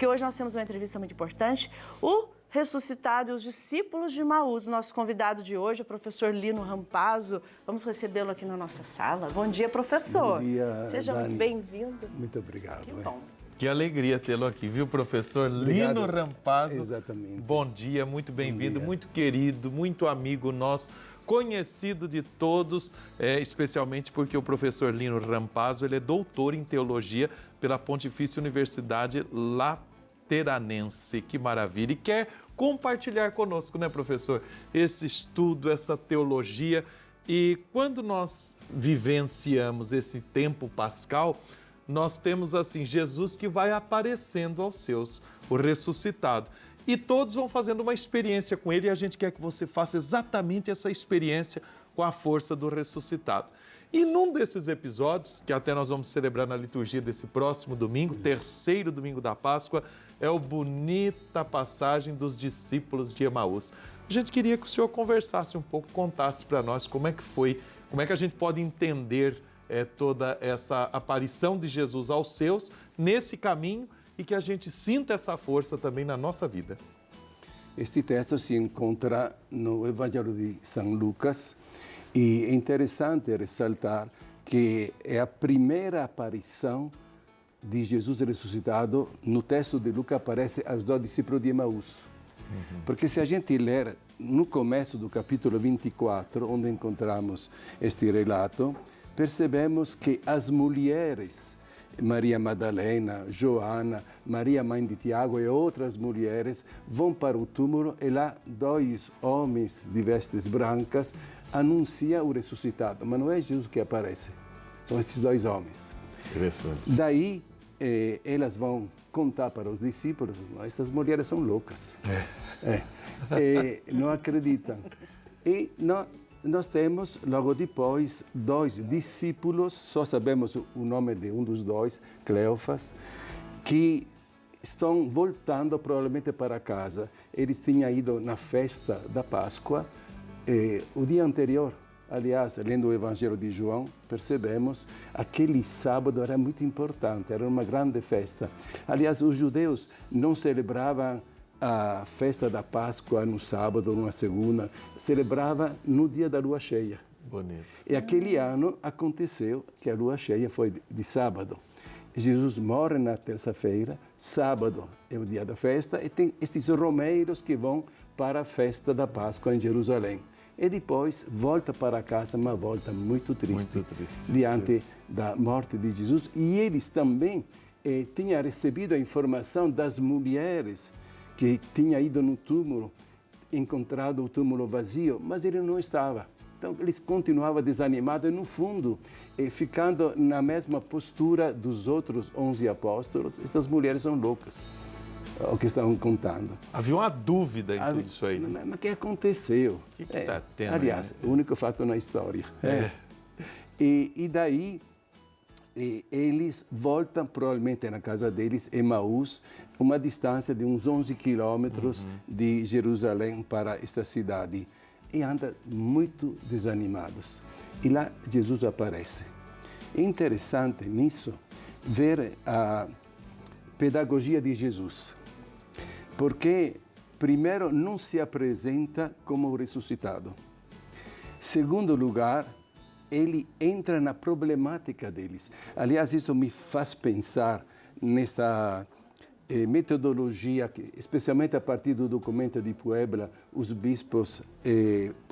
porque hoje nós temos uma entrevista muito importante. O ressuscitado e os discípulos de Emaús. Nosso convidado de hoje é o professor Lino Rampazzo. Vamos recebê-lo aqui na nossa sala. Bom dia, professor. Bom dia, Seja Dani. muito bem-vindo. Muito obrigado. Que bom. Que alegria tê-lo aqui, viu, professor Obrigado. Lino Rampazzo? Exatamente. Bom dia, muito bem-vindo, dia. muito querido, muito amigo nosso, conhecido de todos, especialmente porque o professor Lino Rampazzo, ele é doutor em teologia pela Pontifícia Universidade Lateranense. Que maravilha! E quer compartilhar conosco, né, professor, esse estudo, essa teologia. E quando nós vivenciamos esse tempo pascal, nós temos assim, Jesus que vai aparecendo aos seus, o ressuscitado. E todos vão fazendo uma experiência com ele e a gente quer que você faça exatamente essa experiência com a força do ressuscitado. E num desses episódios, que até nós vamos celebrar na liturgia desse próximo domingo, terceiro domingo da Páscoa, é o bonita passagem dos discípulos de Emaús. A gente queria que o senhor conversasse um pouco, contasse para nós como é que foi, como é que a gente pode entender toda essa aparição de Jesus aos seus, nesse caminho, e que a gente sinta essa força também na nossa vida. Este texto se encontra no Evangelho de São Lucas e é interessante ressaltar que é a primeira aparição de Jesus ressuscitado. No texto de Lucas aparece aos 2 discípulos de Emaús. Porque se a gente ler no começo do capítulo 24, onde encontramos este relato, percebemos que as mulheres, Maria Madalena, Joana, Maria mãe de Tiago e outras mulheres, vão para o túmulo e lá 2 homens de vestes brancas anunciam o ressuscitado. Mas não é Jesus que aparece, são esses 2 homens. Interessante. Daí elas vão contar para os discípulos: estas mulheres são loucas, não acreditam. E nós temos, logo depois, 2 discípulos, só sabemos o nome de um dos 2, Cleofas, que estão voltando provavelmente para casa. Eles tinham ido na festa da Páscoa o dia anterior. Aliás, lendo o Evangelho de João, percebemos aquele sábado era muito importante, era uma grande festa. Aliás, os judeus não celebravam a festa da Páscoa no sábado, numa segunda, celebrava no dia da lua cheia. Bonito. E aquele ano aconteceu que a lua cheia foi de sábado. Jesus morre na terça-feira, sábado é o dia da festa, e tem estes romeiros que vão para a festa da Páscoa em Jerusalém. E depois volta para casa, uma volta muito triste, diante da morte de Jesus. E eles também tinham recebido a informação das mulheres que tinha ido no túmulo, encontrado o túmulo vazio, mas ele não estava. Então, eles continuavam desanimados e, no fundo, ficando na mesma postura dos outros 11 apóstolos. Estas mulheres são loucas, o que estavam contando. Havia uma dúvida em tudo isso aí. Mas o que aconteceu? O que está tendo? Aliás, o único fato na história. E daí, eles voltam provavelmente na casa deles, Emaús, uma distância de uns 11 quilômetros de Jerusalém para esta cidade. E andam muito desanimados. E lá Jesus aparece. É interessante nisso ver a pedagogia de Jesus. Porque, primeiro, não se apresenta como ressuscitado. Segundo lugar, ele entra na problemática deles. Aliás, isso me faz pensar nesta metodologia que, especialmente a partir do documento de Puebla, os bispos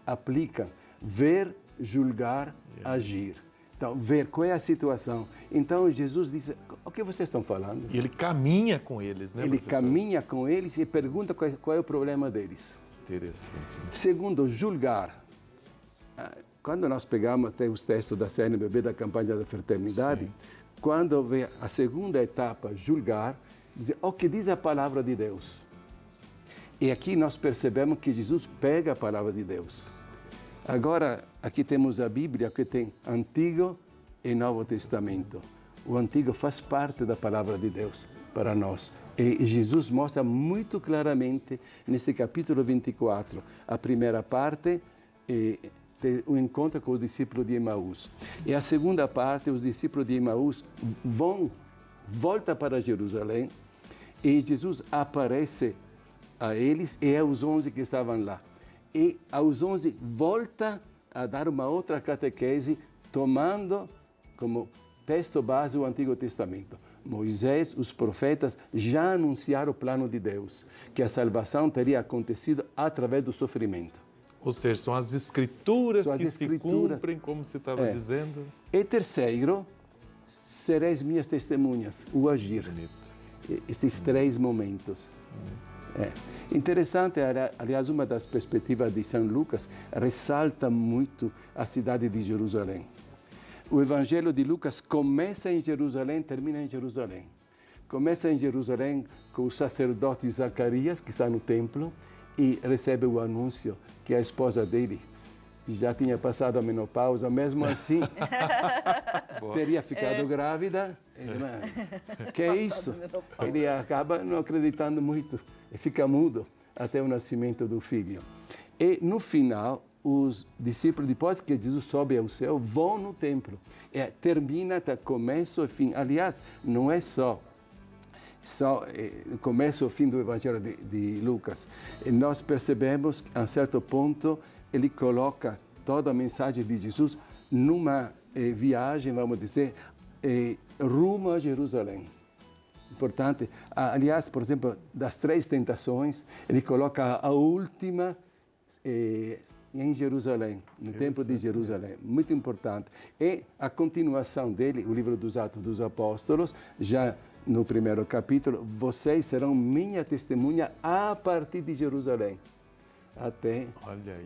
aplicam: ver, julgar, agir. Então, ver qual é a situação. Então, Jesus diz: o que vocês estão falando? E ele caminha com eles, né, Ele professor? caminha com eles e pergunta qual é o problema deles. Interessante. Segundo, julgar. Quando nós pegamos até os textos da CNBB, da campanha da fraternidade, sim, quando vem a segunda etapa, julgar, diz o que diz a palavra de Deus. E aqui nós percebemos que Jesus pega a palavra de Deus. Agora, aqui temos a Bíblia, que tem Antigo e Novo Testamento. O Antigo faz parte da palavra de Deus para nós. E Jesus mostra muito claramente, neste capítulo 24, a primeira parte, o encontro com os discípulos de Emaús. E a segunda parte, os discípulos de Emaús voltam para Jerusalém E Jesus aparece a eles e aos 11 que estavam lá. E aos 11 volta a dar uma outra catequese, tomando como texto base o Antigo Testamento. Moisés, os profetas já anunciaram o plano de Deus, que a salvação teria acontecido através do sofrimento. Ou seja, são as escrituras que se cumprem, como você estava dizendo. E terceiro, sereis minhas testemunhas, o agir. Bonito. Estes três momentos. Interessante, aliás, uma das perspectivas de São Lucas ressalta muito a cidade de Jerusalém. O Evangelho de Lucas começa em Jerusalém, termina em Jerusalém. Começa em Jerusalém com o sacerdote Zacarias, que está no templo, e recebe o anúncio que a esposa dele já tinha passado a menopausa, mesmo assim teria ficado grávida. Que é isso? Ele acaba não acreditando muito e fica mudo até o nascimento do filho. E no final, os discípulos, depois que Jesus sobe ao céu, vão no templo. Termina, começo e fim. Aliás, não é só começo e fim do Evangelho de Lucas. E nós percebemos que, a um certo ponto, ele coloca toda a mensagem de Jesus numa viagem, vamos dizer, rumo a Jerusalém. Importante. Aliás, por exemplo, das 3 tentações, ele coloca a última em Jerusalém, no Templo de Jerusalém. Muito importante. E a continuação dele, o livro dos Atos dos Apóstolos, já no primeiro capítulo, vocês serão minha testemunha a partir de Jerusalém, até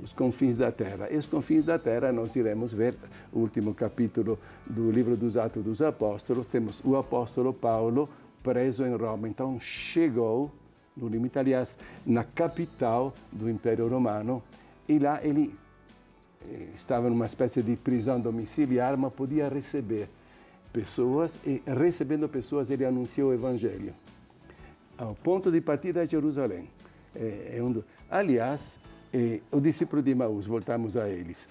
os confins da terra. E os confins da terra nós iremos ver o último capítulo do livro dos Atos dos Apóstolos. Temos o apóstolo Paulo preso em Roma. Então chegou, no limite, aliás, na capital do Império Romano, e lá ele estava numa espécie de prisão domiciliar, mas podia receber pessoas, e recebendo pessoas ele anunciou o Evangelho. Ao ponto de partida de Jerusalém. Aliás, o discípulo de Emaús, voltamos a eles.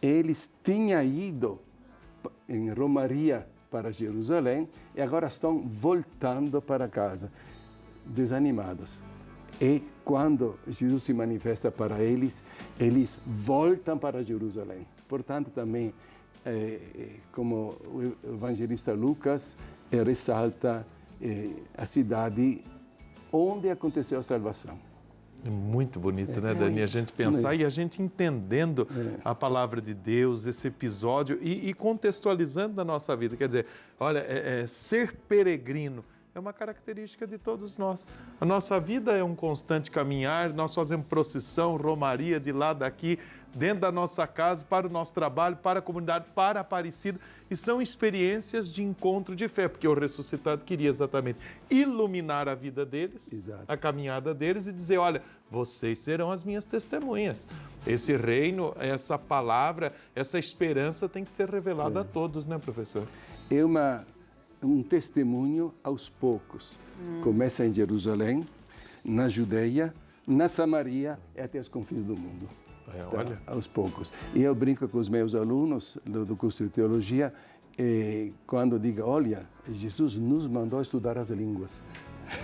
Eles tinham ido em romaria para Jerusalém e agora estão voltando para casa, desanimados. E quando Jesus se manifesta para eles, eles voltam para Jerusalém. Portanto, também, como o evangelista Lucas ressalta a cidade onde aconteceu a salvação. É muito bonito, né, Dani? A gente pensar e a gente entendendo a palavra de Deus, esse episódio e contextualizando na nossa vida. Quer dizer, olha, ser peregrino é uma característica de todos nós. A nossa vida é um constante caminhar, nós fazemos procissão, romaria de lá, daqui, dentro da nossa casa, para o nosso trabalho, para a comunidade, para a Aparecida. E são experiências de encontro de fé, porque o ressuscitado queria exatamente iluminar a vida deles, Exato. a caminhada deles e dizer, olha, vocês serão as minhas testemunhas. Esse reino, essa palavra, essa esperança tem que ser revelada a todos, né, professor? É um testemunho aos poucos. Começa em Jerusalém, na Judeia, na Samaria e até os confins do mundo. Olha. Aos poucos. E eu brinco com os meus alunos do curso de teologia, quando digo, olha, Jesus nos mandou estudar as línguas.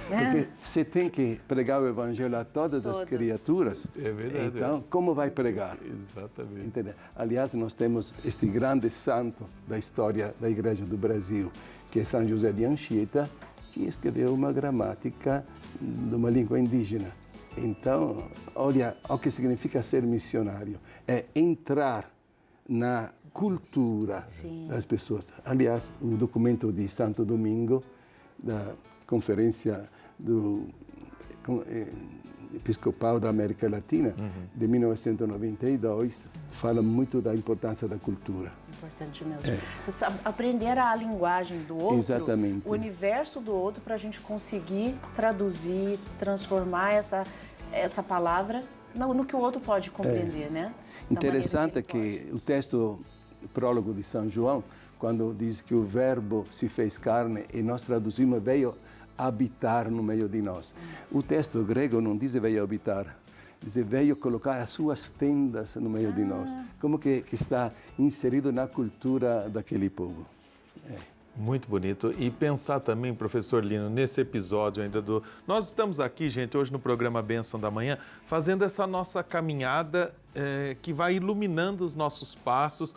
Porque você tem que pregar o evangelho a todas as criaturas. É verdade. Então, como vai pregar? Exatamente. Entendeu? Aliás, nós temos este grande santo da história da Igreja do Brasil, que é São José de Anchieta, que escreveu uma gramática de uma língua indígena. Então, olha o que significa ser missionário. É entrar na cultura das pessoas. Aliás, o documento de Santo Domingo, da Conferência Episcopal da América Latina, de 1992, fala muito da importância da cultura. Importante mesmo. Aprender a linguagem do outro, Exatamente. O universo do outro, para a gente conseguir traduzir, transformar essa palavra no que o outro pode compreender, né? Interessante que o texto, o prólogo de São João, quando diz que o verbo se fez carne e nós traduzimos veio habitar no meio de nós. O texto grego não diz veio habitar, diz veio colocar as suas tendas no meio de nós. Como que está inserido na cultura daquele povo. Muito bonito. E pensar também, professor Lino, nesse episódio ainda do... Nós estamos aqui, gente, hoje no programa Bênção da Manhã, fazendo essa nossa caminhada que vai iluminando os nossos passos,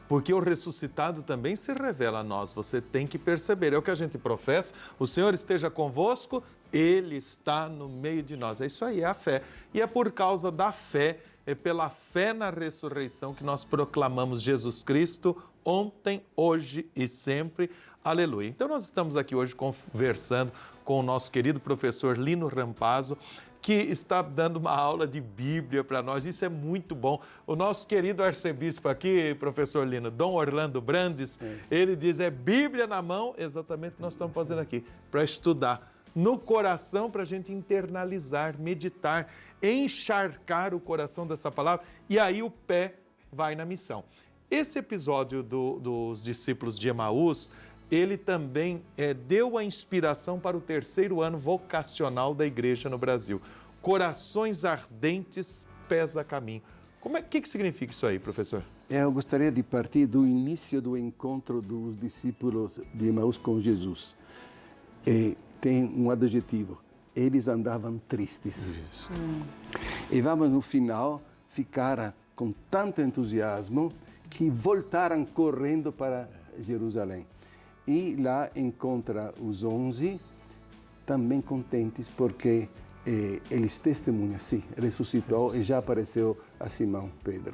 porque o ressuscitado também se revela a nós. Você tem que perceber. É o que a gente professa. O Senhor esteja convosco, Ele está no meio de nós. É isso aí, é a fé. E é por causa da fé, é pela fé na ressurreição que nós proclamamos Jesus Cristo ontem, hoje e sempre. Aleluia. Então nós estamos aqui hoje conversando com o nosso querido professor Lino Rampazzo, que está dando uma aula de Bíblia para nós. Isso é muito bom. O nosso querido arcebispo aqui, professor Lino, Dom Orlando Brandes, ele diz, é Bíblia na mão, exatamente o que nós estamos fazendo aqui, para estudar no coração, para a gente internalizar, meditar, encharcar o coração dessa palavra, e aí o pé vai na missão. Esse episódio dos discípulos de Emaús, ele também deu a inspiração para o 3º ano vocacional da igreja no Brasil. Corações ardentes, pés a caminho. O que significa isso aí, professor? Eu gostaria de partir do início do encontro dos discípulos de Emaús com Jesus. Tem um adjetivo, eles andavam tristes. E vamos no final ficar com tanto entusiasmo que voltaram correndo para Jerusalém. E lá encontra os 11 também contentes porque eles testemunham, sim, ressuscitou e já apareceu a Simão Pedro.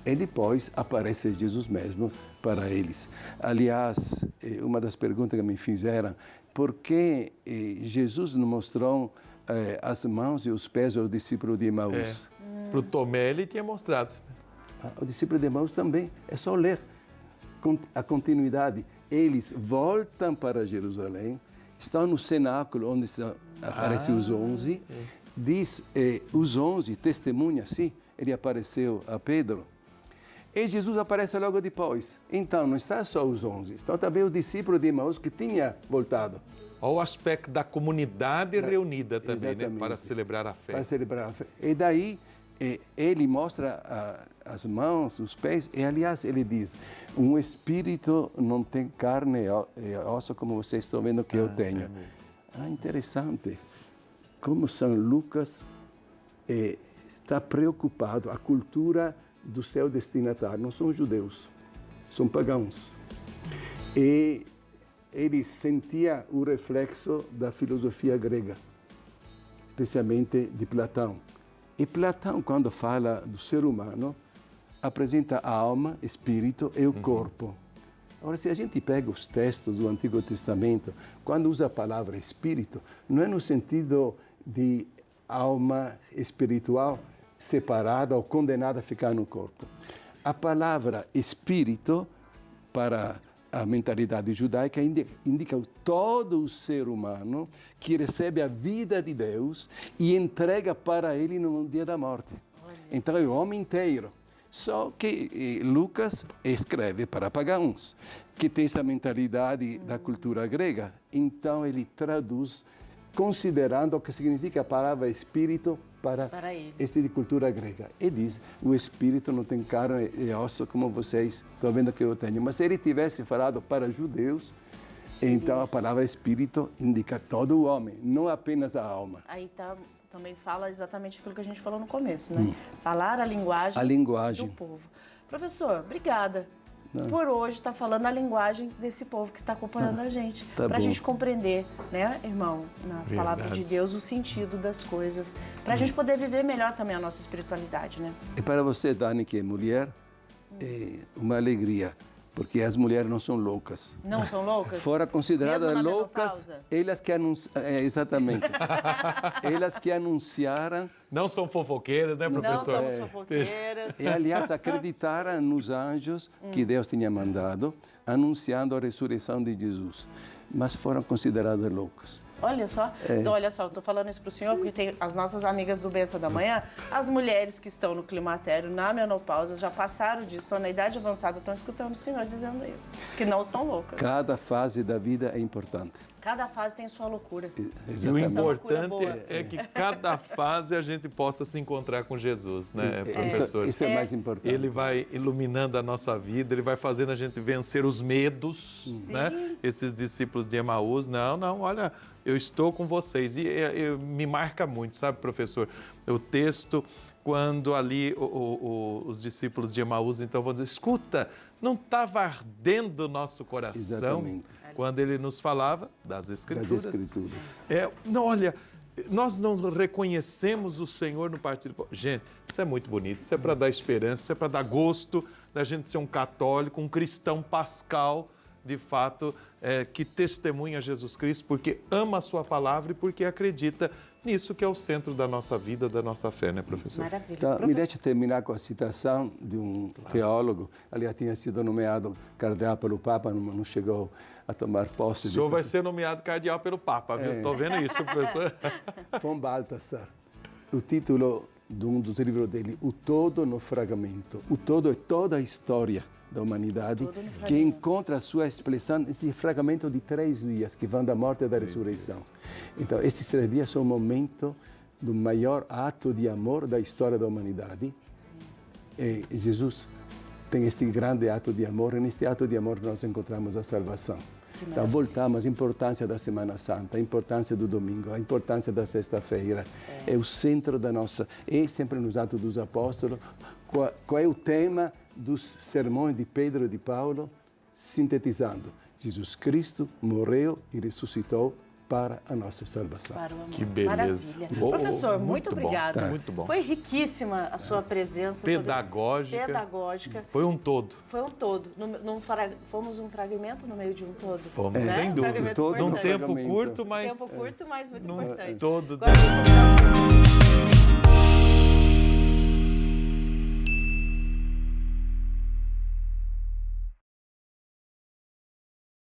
E depois aparece Jesus mesmo para eles. Aliás, uma das perguntas que me fizeram, por que Jesus não mostrou as mãos e os pés ao discípulo de Emaús? Para o Tomé ele tinha mostrado. O discípulo de Emaús também, é só ler a continuidade. Eles voltam para Jerusalém, estão no cenáculo onde aparecem os 11, diz, os 11 testemunham, sim, ele apareceu a Pedro, e Jesus aparece logo depois. Então, não está só os 11, estão também os discípulos de Emaús que tinham voltado. Olha o aspecto da comunidade reunida também, né? Para celebrar a fé. Para celebrar a fé. E daí, ele mostra as mãos, os pés, e aliás, ele diz, um espírito não tem carne e osso como vocês estão vendo que eu tenho. Interessante. Como São Lucas está preocupado, a cultura do seu destinatário, não são judeus, são pagãos. E ele sentia o reflexo da filosofia grega, especialmente de Platão. E Platão, quando fala do ser humano, apresenta a alma, espírito e o corpo. Agora, se a gente pega os textos do Antigo Testamento, quando usa a palavra espírito, não é no sentido de alma espiritual separada ou condenada a ficar no corpo. A palavra espírito, para a mentalidade judaica, indica todo o ser humano que recebe a vida de Deus e entrega para ele no dia da morte. Então é o homem inteiro. Só que Lucas escreve para pagãos, que tem essa mentalidade da cultura grega. Então ele traduz considerando o que significa a palavra espírito para este de cultura grega. E diz, o espírito não tem carne e osso como vocês estão vendo que eu tenho. Mas se ele tivesse falado para judeus, então a palavra espírito indica todo o homem, não apenas a alma. Aí também fala exatamente aquilo que a gente falou no começo, né? Falar a linguagem do povo. Professor, obrigada. Por hoje estar falando a linguagem desse povo que está acompanhando a gente. Para a gente compreender, né, irmão, na palavra de Deus, o sentido das coisas. Para a gente poder viver melhor também a nossa espiritualidade, né? E para você, Dani, que é mulher, é uma alegria. Porque as mulheres não são loucas. Não são loucas? Fora consideradas loucas, elas que anunciaram. Exatamente. Elas que anunciaram. Não são fofoqueiras, né, professor? Não somos fofoqueiras. E, aliás, acreditaram nos anjos que Deus tinha mandado, anunciando a ressurreição de Jesus. Mas foram consideradas loucas. Olha só, eu tô falando isso pro senhor, porque tem as nossas amigas do Bênção da Manhã, as mulheres que estão no climatério, na menopausa, já passaram disso, estão na idade avançada, estão escutando o senhor dizendo isso, que não são loucas. Cada fase da vida é importante. Cada fase tem sua loucura. E o importante é que cada fase a gente possa se encontrar com Jesus, né, professor? Isso é mais importante. Ele vai iluminando a nossa vida, ele vai fazendo a gente vencer os medos, né? Esses discípulos de Emaús, não, olha, eu estou com vocês. E me marca muito, sabe, professor? O texto, quando ali os discípulos de Emaús então vão dizer, escuta, não estava ardendo o nosso coração? Exatamente. Quando ele nos falava das Escrituras. Das Escrituras. Não, olha, nós não reconhecemos o Senhor no partido. Gente, isso é muito bonito, isso é para dar esperança, isso é para dar gosto da gente ser um católico, um cristão pascal, de fato, que testemunha Jesus Cristo, porque ama a sua palavra e porque acredita nisso que é o centro da nossa vida, da nossa fé, né, professor? Maravilha. Então, me deixe terminar com a citação de um teólogo, aliás, tinha sido nomeado cardeal pelo Papa, não chegou a tomar posse. O senhor vai ser nomeado cardeal pelo Papa, viu? Estou vendo isso, professor. Von Balthasar, o título de um dos livros dele, O Todo no Fragmento. O todo é toda a história da humanidade que encontra a sua expressão nesse fragmento de 3 dias que vão da morte e da ressurreição. Então, estes 3 dias são o momento do maior ato de amor da história da humanidade. E Jesus tem este grande ato de amor, e neste ato de amor nós encontramos a salvação. Então, voltamos à importância da Semana Santa, a importância do domingo, a importância da sexta-feira. É o centro da nossa... É sempre nos Atos dos Apóstolos. Qual é o tema dos sermões de Pedro e de Paulo? Sintetizando, Jesus Cristo morreu e ressuscitou para a nossa salvação. Que beleza. Professor, muito obrigada. Tá. Muito bom. Foi riquíssima a sua presença. Pedagógica. Pedagógica. Foi um todo. Foi um todo. Fomos um fragmento no meio de um todo. Fomos, sem dúvida. Todo num tempo curto, mas... Tempo curto, mas muito importante. Todo. Agora,